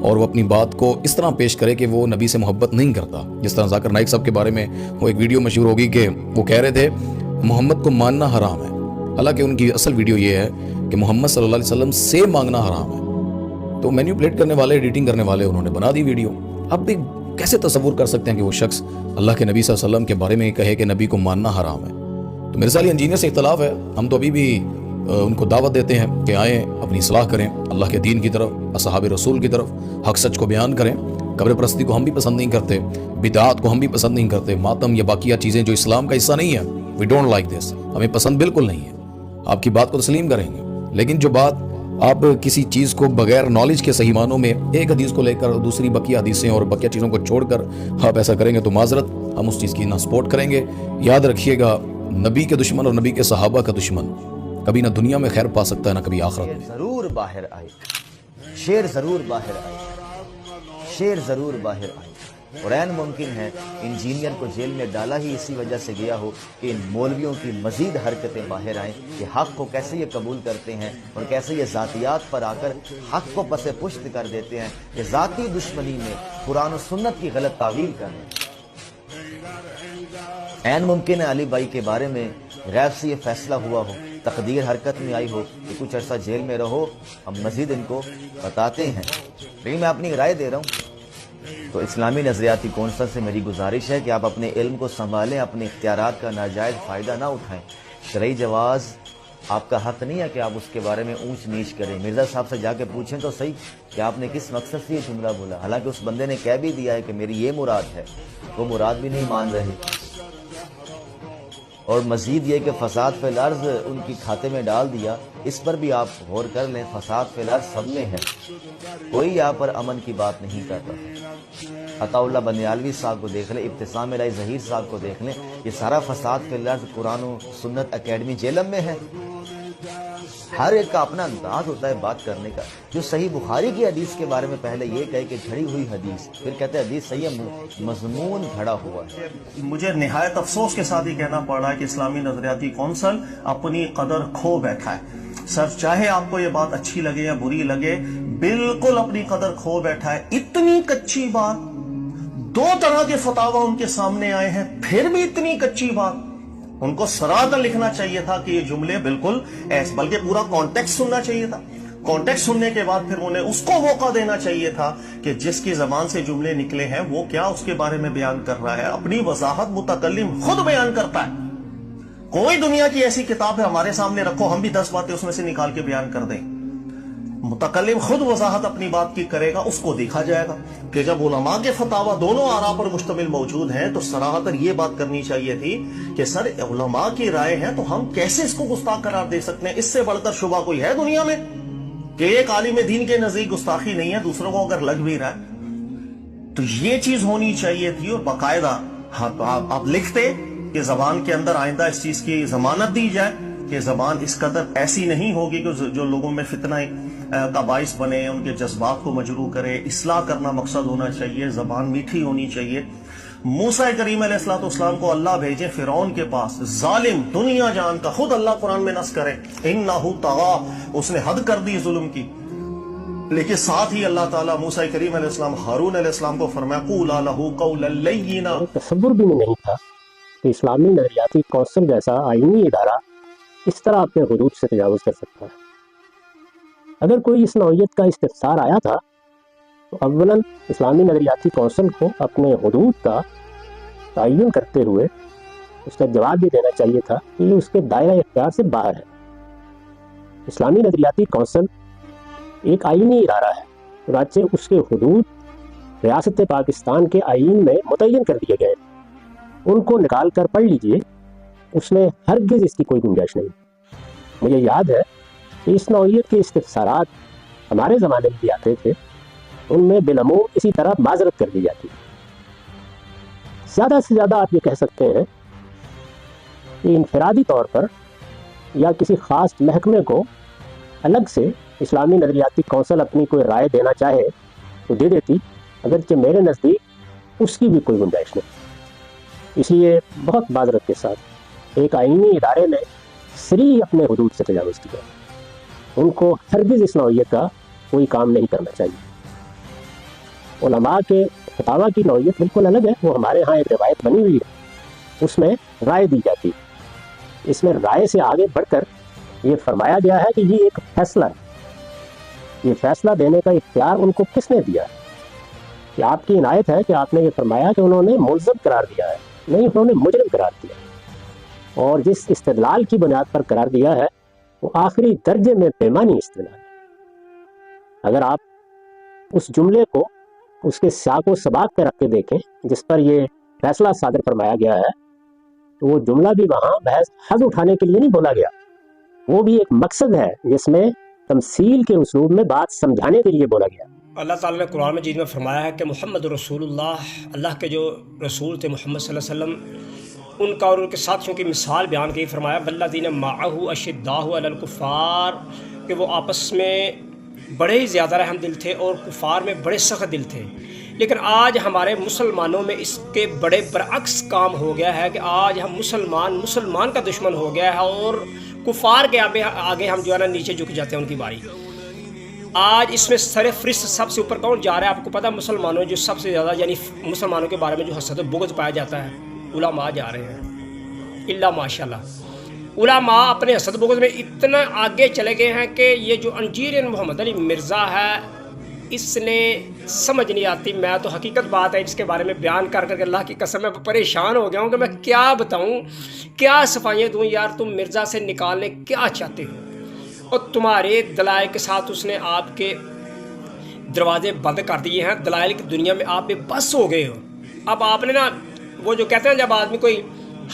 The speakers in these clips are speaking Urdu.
اور وہ اپنی بات کو اس طرح پیش کرے کہ وہ نبی سے محبت نہیں کرتا. جس طرح ذاکر نائک صاحب کے بارے میں وہ ایک ویڈیو مشہور ہوگی کہ وہ کہہ رہے تھے محمد کو ماننا حرام ہے، حالانکہ ان کی اصل ویڈیو یہ ہے کہ محمد صلی اللہ علیہ وسلم سے مانگنا حرام ہے. تو مینیپولیٹ کرنے والے، ایڈیٹنگ کرنے والے انہوں نے بنا دی ویڈیو. اب بھی کیسے تصور کر سکتے ہیں کہ وہ شخص اللہ کے نبی صلی اللہ علیہ وسلم کے بارے میں کہے کہ نبی کو ماننا حرام ہے. تو مرزا علی انجینئر سے اختلاف ہے. ہم تو ابھی بھی ان کو دعوت دیتے ہیں کہ آئیں، اپنی اصلاح کریں، اللہ کے دین کی طرف، اصحاب رسول کی طرف، حق سچ کو بیان کریں. قبر پرستی کو ہم بھی پسند نہیں کرتے، بدعات کو ہم بھی پسند نہیں کرتے، ماتم یا باقیہ چیزیں جو اسلام کا حصہ نہیں ہے، وی ڈونٹ لائک دس، ہمیں پسند بالکل نہیں ہے. آپ کی بات کو تسلیم کریں گے، لیکن جو بات آپ کسی چیز کو بغیر نالج کے صحیح معنوں میں ایک حدیث کو لے کر دوسری بقیہ حدیثیں اور بقیہ چیزوں کو چھوڑ کر آپ ایسا کریں گے تو معذرت، ہم اس چیز کی نہ سپورٹ کریں گے. یاد رکھیے گا، نبی کے دشمن اور نبی کے صحابہ کا دشمن کبھی نہ دنیا میں خیر پا سکتا ہے نہ کبھی آخرت میں. ضرور باہر آئے، شیر ضرور باہر آئے، شیر ضرور باہر آئے. اور عین ممکن ہے انجینئر کو جیل میں ڈالا ہی اسی وجہ سے گیا ہو کہ ان مولویوں کی مزید حرکتیں باہر آئیں کہ حق کو کیسے یہ قبول کرتے ہیں اور کیسے یہ ذاتیات پر آ کر حق کو پس پشت کر دیتے ہیں، کہ ذاتی دشمنی میں قرآن و سنت کی غلط تعویل کر رہے ہیں. عین ممکن ہے علی بھائی کے بارے میں غیب سے یہ فیصلہ ہوا ہو، تقدیر حرکت میں آئی ہو کہ کچھ عرصہ جیل میں رہو. ہم مزید ان کو بتاتے ہیں، لیکن میں اپنی رائے دے رہا ہوں. تو اسلامی نظریاتی کونسل سے میری گزارش ہے کہ آپ اپنے علم کو سنبھالیں، اپنے اختیارات کا ناجائز فائدہ نہ اٹھائیں. شرعی جواز آپ کا حق نہیں ہے کہ آپ اس کے بارے میں اونچ نیچ کریں. مرزا صاحب سے جا کے پوچھیں تو صحیح کہ آپ نے کس مقصد سے یہ جملہ بولا، حالانکہ اس بندے نے کہہ بھی دیا ہے کہ میری یہ مراد ہے، وہ مراد بھی نہیں مان رہے. اور مزید یہ کہ فساد فی الارض ان کی کھاتے میں ڈال دیا، اس پر بھی آپ غور کر لیں. فساد فی الارض سب میں ہے، کوئی یہاں پر امن کی بات نہیں کرتا. عطا اللہ بنیالوی صاحب کو دیکھ لیں، ابتسام الہی ظہیر صاحب کو دیکھ لیں، یہ سارا فساد فی الارض قرآن و سنت اکیڈمی جیلم میں ہے. ہر ایک کا اپنا انداز ہوتا ہے بات کرنے کا. جو صحیح بخاری کی حدیث کے بارے میں پہلے یہ کہے کہ جھڑی ہوئی حدیث، پھر کہتے ہیں حدیث صحیح ہے، مضمون گھڑا ہوا ہے. مجھے نہایت افسوس کے ساتھ یہ کہنا پڑ رہا ہے کہ اسلامی نظریاتی کونسل اپنی قدر کھو بیٹھا ہے. سر چاہے آپ کو یہ بات اچھی لگے یا بری لگے، بالکل اپنی قدر کھو بیٹھا ہے. اتنی کچی بات، دو طرح کے فتاوی ان کے سامنے آئے ہیں، پھر بھی اتنی کچی بات. ان کو سراحتاً لکھنا چاہیے تھا کہ یہ جملے بالکل ایسے، بلکہ پورا کانٹیکسٹ سننا چاہیے تھا. کانٹیکسٹ سننے کے بعد پھر انہیں اس کو موقع دینا چاہیے تھا کہ جس کی زبان سے جملے نکلے ہیں وہ کیا اس کے بارے میں بیان کر رہا ہے. اپنی وضاحت متکلم خود بیان کرتا ہے. کوئی دنیا کی ایسی کتاب ہے ہمارے سامنے رکھو، ہم بھی 10 باتیں اس میں سے نکال کے بیان کر دیں. متکلم خود وضاحت اپنی بات کی کرے گا، اس کو دیکھا جائے گا کہ جب علماء کے فتاوی دونوں آراء پر مشتمل موجود ہیں تو صراحتاً یہ بات کرنی چاہیے تھی کہ سر علماء کی رائے ہیں تو ہم کیسے اس کو گستاخ قرار دے سکتے ہیں؟ اس سے بڑھ کر شبہ کوئی ہے دنیا میں کہ ایک عالم دین کے نزدیک گستاخی نہیں ہے، دوسروں کو اگر لگ بھی رہا ہے تو یہ چیز ہونی چاہیے تھی. اور باقاعدہ آپ لکھتے کہ زبان کے اندر آئندہ اس چیز کی ضمانت دی جائے کہ زبان اس قدر ایسی نہیں ہوگی کہ جو لوگوں میں فتنہ کا باعث بنے، ان کے جذبات کو مجروح کرے. اصلاح کرنا مقصد ہونا چاہیے، زبان میٹھی ہونی چاہیے. موسیٰ کریم علیہ السلام کو اللہ بھیجے فرعون کے پاس، ظالم دنیا جان کا، خود اللہ قرآن میں نص کرے انہ طغیٰ، اس نے حد کر دی ظلم کی. لیکن ساتھ ہی اللہ تعالیٰ موسیٰ کریم علیہ السلام ہارون علیہ السلام کو فرمایا قولا لہ قولا لینا. تصور بھی نہیں تھا کہ اسلامی نظریاتی کونسل جیسا آئینی ادارہ اس طرح اپنے حدود سے تجاوز کر سکتا ہے. اگر کوئی اس نوعیت کا استفسار آیا تھا تو اولاً اسلامی نظریاتی کونسل کو اپنے حدود کا تعین کرتے ہوئے اس کا جواب بھی دینا چاہیے تھا کہ یہ اس کے دائرہ اختیار سے باہر ہے. اسلامی نظریاتی کونسل ایک آئینی ادارہ ہے، چنانچہ اس کے حدود ریاست پاکستان کے آئین میں متعین کر دیے گئے. ان کو نکال کر پڑھ لیجئے، اس میں ہرگز اس کی کوئی گنجائش نہیں. مجھے یاد ہے کہ اس نوعیت کے استفسارات ہمارے زمانے میں بھی آتے تھے، ان میں بالعموم اسی طرح معذرت کر دی جاتی. زیادہ سے زیادہ آپ یہ کہہ سکتے ہیں کہ انفرادی طور پر یا کسی خاص محکمے کو الگ سے اسلامی نظریاتی کونسل اپنی کوئی رائے دینا چاہے تو دے دیتی، اگرچہ میرے نزدیک اس کی بھی کوئی گنجائش نہیں. اس لیے بہت معذرت کے ساتھ ایک آئینی ادارے نے صریح اپنے حدود سے تجاوز کیا. ان کو ہرگز اس نوعیت کا کوئی کام نہیں کرنا چاہیے۔ علماء کے فتاویٰ کی نوعیت بالکل الگ ہے، وہ ہمارے ہاں ایک روایت بنی ہوئی ہے، اس میں رائے دی جاتی ہے۔ اس میں رائے سے آگے بڑھ کر یہ فرمایا گیا ہے کہ یہ ایک فیصلہ ہے، یہ فیصلہ دینے کا اختیار ان کو کس نے دیا ہے؟ کہ آپ کی عنایت ہے کہ آپ نے یہ فرمایا کہ انہوں نے ملزم قرار دیا ہے، نہیں، انہوں نے مجرم قرار دیا، اور جس استدلال کی بنیاد پر قرار دیا ہے وہ آخری درجے میں بےمانی استدلال ہے۔ اگر آپ اس جملے کو اس کے سیاق و سباق پہ رکھ کے دیکھیں جس پر یہ فیصلہ صادر فرمایا گیا ہے، تو وہ جملہ بھی وہاں بحث حد اٹھانے کے لیے نہیں بولا گیا، وہ بھی ایک مقصد ہے جس میں تمثیل کے اسلوب میں بات سمجھانے کے لیے بولا گیا۔ اللہ تعالیٰ نے قرآن مجید میں فرمایا ہے کہ محمد رسول اللہ کے جو رسول تھے محمد صلی اللہ علیہ وسلم، ان کا اور ان کے ساتھیوں کی مثال بیان کی، فرمایا والذین معہ اشداء علی الکفار، کہ وہ آپس میں بڑے ہی زیادہ رحم دل تھے اور کفار میں بڑے سخت دل تھے۔ لیکن آج ہمارے مسلمانوں میں اس کے بڑے برعکس کام ہو گیا ہے کہ آج ہم مسلمان کا دشمن ہو گیا ہے، اور کفار کے آگے ہم جو ہے نا نیچے جھک جاتے ہیں ان کی باری۔ آج اس میں سر فہرست سب سے اوپر کون جا رہا ہے؟ آپ کو پتہ ہے مسلمانوں جو سب سے زیادہ یعنی مسلمانوں کے بارے میں جو حسد و بغض پایا جاتا ہے، علماء جا رہے ہیں، الا ماشاءاللہ۔ علماء اپنے حسد بغض میں اتنا آگے چلے گئے ہیں کہ یہ جو انجیر محمد علی مرزا ہے، اس نے سمجھ نہیں آتی، میں تو حقیقت بات ہے اس کے بارے میں بیان کر کے اللہ کی قسم میں پریشان ہو گیا ہوں کہ میں کیا بتاؤں، کیا صفائیاں دوں یار، تم مرزا سے نکالنے کیا چاہتے ہو، اور تمہارے دلائل کے ساتھ اس نے آپ کے دروازے بند کر دیے ہیں، دلائل کی دنیا میں آپ بے بس ہو گئے ہو۔ اب آپ نے نا وہ جو کہتے ہیں جب آدمی کوئی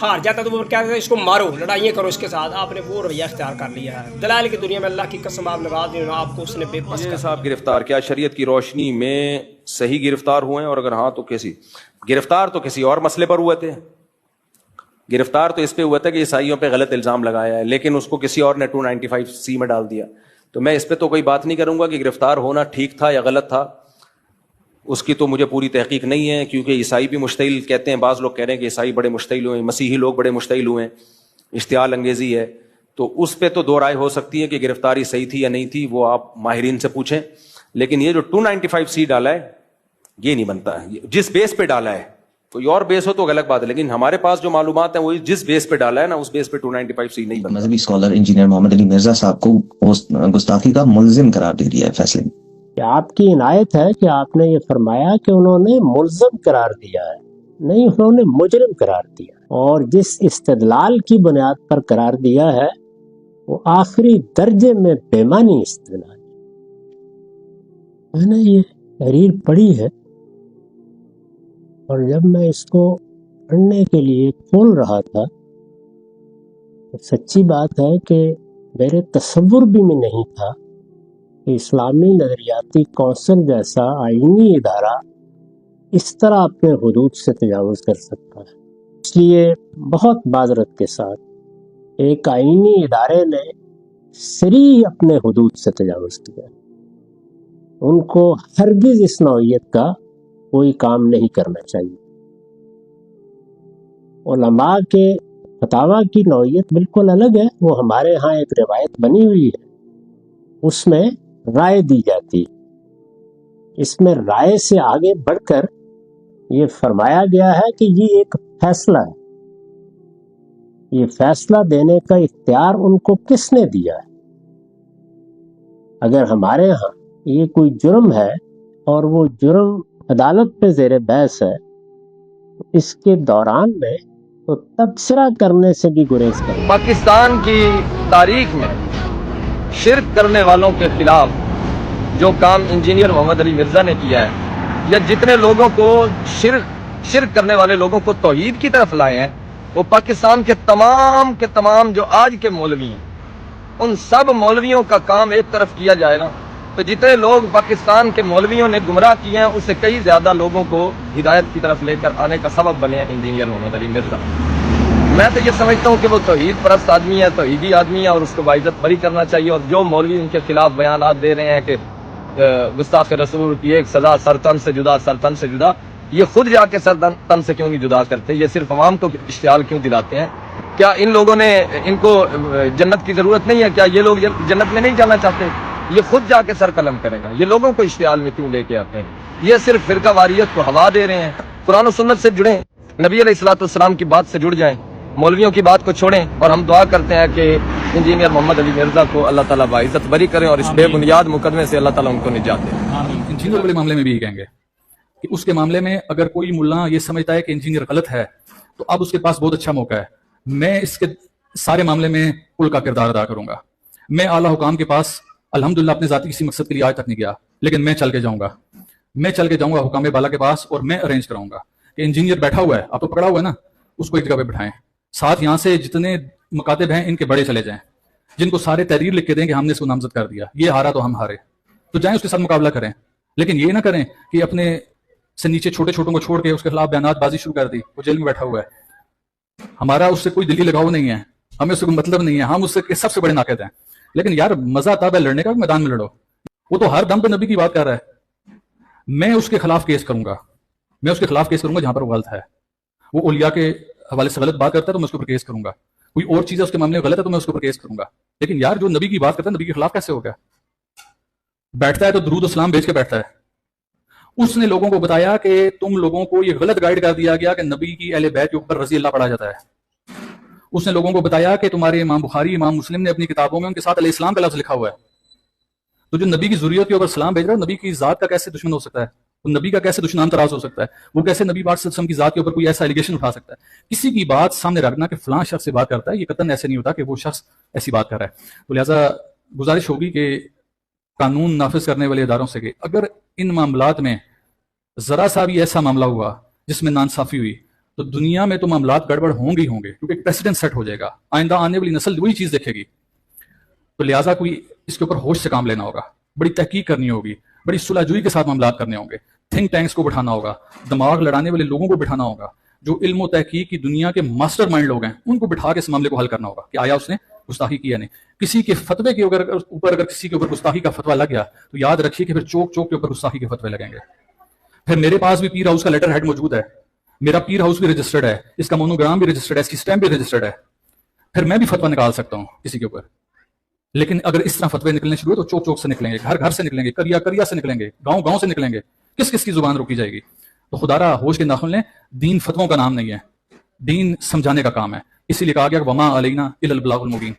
ہار جاتا ہے تو وہ کہتے ہیں اس کو مارو، لڑائیاں کرو اس کے ساتھ، آپ نے وہ رویہ اختیار کر لیا ہے۔ دلائل کی دنیا میں اللہ کی قسم آپ ناراض نہیں ہونا، آپ کو اس نے بے بس کر صاحب گرفتار کیا شریعت کی روشنی میں صحیح گرفتار ہوئے ہیں؟ اور اگر ہاں تو کیسی گرفتار؟ تو کسی اور مسئلے پر ہوئے تھے، گرفتار تو اس پہ ہوا تھا کہ عیسائیوں پہ غلط الزام لگایا ہے، لیکن اس کو کسی اور نے 295C میں ڈال دیا۔ تو میں اس پہ تو کوئی بات نہیں کروں گا کہ گرفتار ہونا ٹھیک تھا یا غلط تھا، اس کی تو مجھے پوری تحقیق نہیں ہے، کیونکہ عیسائی بھی مشتعل کہتے ہیں، بعض لوگ کہہ رہے ہیں کہ عیسائی بڑے مشتعل ہوئے ہیں، مسیحی لوگ بڑے مشتعل ہوئے ہیں، اشتعال انگیزی ہے، تو اس پہ تو دو رائے ہو سکتی ہے کہ گرفتاری صحیح تھی یا نہیں تھی، وہ آپ ماہرین سے پوچھیں۔ لیکن یہ جو 295C ڈالا ہے یہ نہیں بنتا ہے، جس بیس پہ ڈالا ہے، کوئی اور بیس ہو تو غلط بات ہے، لیکن ہمارے پاس جو معلومات ہیں وہ جس بیس پہ ڈالا ہے نا اس بیس پہ 295C نہیں بنتا۔ مذہبی اسکالر انجینئر محمد علی مرزا صاحب کو گستاخی کا ملزم قرار دے دیا ہے فیصلے میں۔ کہ آپ کی عنایت ہے کہ آپ نے یہ فرمایا کہ انہوں نے ملزم قرار دیا ہے، نہیں، انہوں نے مجرم قرار دیا، اور جس استدلال کی بنیاد پر قرار دیا ہے وہ آخری درجے میں بےمانی استدلال ہے۔ میں نے یہ تحریر پڑھی ہے، اور جب میں اس کو پڑھنے کے لیے کھول رہا تھا تو سچی بات ہے کہ میرے تصور بھی میں نہیں تھا کہ اسلامی نظریاتی کونسل جیسا آئینی ادارہ اس طرح اپنے حدود سے تجاوز کر سکتا ہے۔ اس لیے بہت معذرت کے ساتھ ایک آئینی ادارے نے صریح اپنے حدود سے تجاوز کیا، ان کو ہرگز اس نوعیت کا کوئی کام نہیں کرنا چاہیے۔ علماء کے فتاویٰ کی نوعیت بالکل الگ ہے، وہ ہمارے ہاں ایک روایت بنی ہوئی ہے، اس میں رائے دی جاتی، اس میں رائے سے آگے بڑھ کر یہ فرمایا گیا ہے کہ یہ ایک فیصلہ ہے، یہ فیصلہ دینے کا اختیار ان کو کس نے دیا ہے؟ اگر ہمارے ہاں یہ کوئی جرم ہے اور وہ جرم عدالت پہ زیر بحث ہے، اس کے دوران میں تو تبصرہ کرنے سے بھی گریز کریں۔ پاکستان کی تاریخ میں شرک کرنے والوں کے خلاف جو کام انجینئر محمد علی مرزا نے کیا ہے، یا جتنے لوگوں کو شرک کرنے والے لوگوں کو توحید کی طرف لائے ہیں، وہ پاکستان کے تمام جو آج کے مولوی ہیں، ان سب مولویوں کا کام ایک طرف کیا جائے نا، تو جتنے لوگ پاکستان کے مولویوں نے گمراہ کیے ہیں اس سے کئی زیادہ لوگوں کو ہدایت کی طرف لے کر آنے کا سبب بنے ہیں انجینئر محمد علی مرزا۔ میں تو یہ سمجھتا ہوں کہ وہ توحید پرست آدمی ہے، توحیدی آدمی ہے، اور اس کو باعزت بری کرنا چاہیے۔ اور جو مولوی ان کے خلاف بیانات دے رہے ہیں کہ گستاخ رسول کی ایک سزا سرتن سے جدا، یہ خود جا کے سرتن سے کیوں نہیں جدا کرتے؟ یہ صرف عوام کو اشتعال کیوں دلاتے ہیں؟ کیا ان لوگوں نے ان کو جنت کی ضرورت نہیں ہے؟ کیا یہ لوگ جنت میں نہیں جانا چاہتے؟ یہ خود جا کے سر قلم کرے گا. یہ لوگوں کو اشتعال میں کیوں لے کے آتے ہیں؟ یہ صرف فرقہ واریت کو ہوا دے رہے ہیں. قرآن و سنت سے جڑیں, نبی علیہ الصلوۃ والسلام کی بات سے جڑ جائیں, مولویوں کی بات کو چھوڑیں, اور ہم دعا کرتے ہیں کہ انجینئر محمد علی مرزا کو اللہ تعالیٰ باعزت بری کریں اور اس بے بنیاد مقدمے سے اللہ تعالیٰ ان کو نجات دے. انجینئر والے معاملے میں بھی یہ کہیں گے کہ اس کے معاملے میں اگر کوئی ملا یہ سمجھتا ہے کہ انجینئر غلط ہے تو اب اس کے پاس بہت اچھا موقع ہے. میں اس کے سارے معاملے میں کل کا کردار ادا کروں گا. میں اعلیٰ حکام کے پاس الحمدللہ اپنے ذاتی کسی مقصد کے لیے آج تک نہیں گیا, لیکن میں چل کے جاؤں گا حکام بالا کے پاس, اور میں ارینج کراؤں گا کہ انجینئر بیٹھا ہوا ہے, آپ تو پکڑا ہوا ہے نا, اس کو ایک جگہ پہ بٹھائیں. ساتھ یہاں سے جتنے مکاتب ہیں ان کے بڑے چلے جائیں, جن کو سارے تحریر لکھ کے دیں کہ ہم نے اس کو نامزد کر دیا, یہ ہارا تو ہم ہارے, تو جائیں اس کے ساتھ مقابلہ کریں. لیکن یہ نہ کریں کہ اپنے سے نیچے چھوٹے چھوٹوں کو چھوڑ کے اس کے خلاف بیانات بازی شروع کر دی, وہ جیل میں بیٹھا ہوا ہے. ہمارا اس سے کوئی دلی لگاؤ نہیں ہے, ہمیں اس سے کوئی مطلب نہیں ہے, ہم اس سے سب سے بڑے ناقد ہیں. لیکن یار مزہ تب ہے لڑنے کا, میدان میں لڑو. وہ تو ہر دم پہ نبی کی بات کر رہا ہے. میں اس کے خلاف کیس کروں گا, جہاں پر وہ غلط ہے. وہ اولیاء کے حوالے سے غلط بات کرتا ہے تو میں اس کے اوپر کیس کروں گا. کوئی اور چیز ہے اس کے معاملے میں غلط ہے تو میں اس کے اوپر کیس کروں گا. لیکن یار جو نبی کی بات کرتا ہے, نبی کے خلاف کیسے ہوگا؟ بیٹھتا ہے تو درود و سلام بھیج کے بیٹھتا ہے. اس نے لوگوں کو بتایا کہ تم لوگوں کو یہ غلط گائیڈ کر دیا گیا کہ نبی کی اہل بیت کے اوپر رضی اللہ پڑھا جاتا ہے. اس نے لوگوں کو بتایا کہ تمہارے امام بخاری, امام مسلم نے اپنی کتابوں میں ان کے ساتھ علیہ السلام کا لفظ لکھا ہوا ہے. تو جو نبی کی ضروریت کے اوپر سلام بھیج رہا ہے, نبی کی ذات کا کیسے دشمن ہو سکتا ہے؟ وہ نبی کا کیسے دشمن تراز ہو سکتا ہے؟ وہ کیسے نبی پاک صلی اللہ علیہ وسلم کی ذات کے اوپر کوئی ایسا ایلیگیشن اٹھا سکتا ہے؟ کسی کی بات سامنے رکھنا کہ فلاں شخص سے بات کرتا ہے, یہ قطعاً ایسے نہیں ہوتا کہ وہ شخص ایسی بات کر رہا ہے. تو لہٰذا گزارش ہوگی کہ قانون نافذ کرنے والے اداروں سے کہ اگر ان معاملات میں ذرا سا بھی ایسا معاملہ ہوا جس میں ناانصافی ہوئی تو دنیا میں تو معاملات گڑبڑ ہوں گے کیونکہ ایک پریسیڈنٹ سیٹ ہو جائے گا. آئندہ آنے والی نسل وہی چیز دیکھے گی. تو لہٰذا کوئی اس کے اوپر ہوش سے کام لینا ہوگا, بڑی تحقیق کرنی ہوگی, بڑی صلح جوئی کے ساتھ معاملات کرنے ہوں گے, تھنک ٹینکس کو بٹھانا ہوگا, دماغ لڑانے والے لوگوں کو بٹھانا ہوگا, جو علم و تحقیق کی دنیا کے ماسٹر مائنڈ لوگ ہیں ان کو بٹھا کے اس معاملے کو حل کرنا ہوگا کہ آیا اس نے گستاخی کیا نہیں. کسی کے فتوے کے اوپر اگر کسی کے اوپر گستاخی کا فتویٰ لگ گیا تو یاد رکھیے کہ پھر چوک چوک کے اوپر گستاخی کے فتوے لگیں گے. پھر میرے پاس بھی پیر ہاؤس کا لیٹر ہیڈ موجود ہے, میرا پیر ہاؤس بھی رجسٹرڈ ہے, اس کا مونوگرام بھی رجسٹرڈ ہے, اس کی اسٹیمپ بھی رجسٹرڈ ہے. پھر میں بھی فتویٰ نکال سکتا ہوں کسی کے اوپر. لیکن اگر اس طرح فتوے نکلنے شروع ہوئے تو چوک چوک سے نکلیں گے, گھر گھر سے نکلیں گے, کریا کریا سے نکلیں گے, گاؤں گاؤں سے نکلیں گے. کس کس کی زبان روکی جائے گی؟ تو خدا را ہوش کے ناخن لیں, دین فتووں کا نام نہیں ہے, دین سمجھانے کا کام ہے. اسی لیے کہا گیا کہ وما علینا الا البلاغ المبین.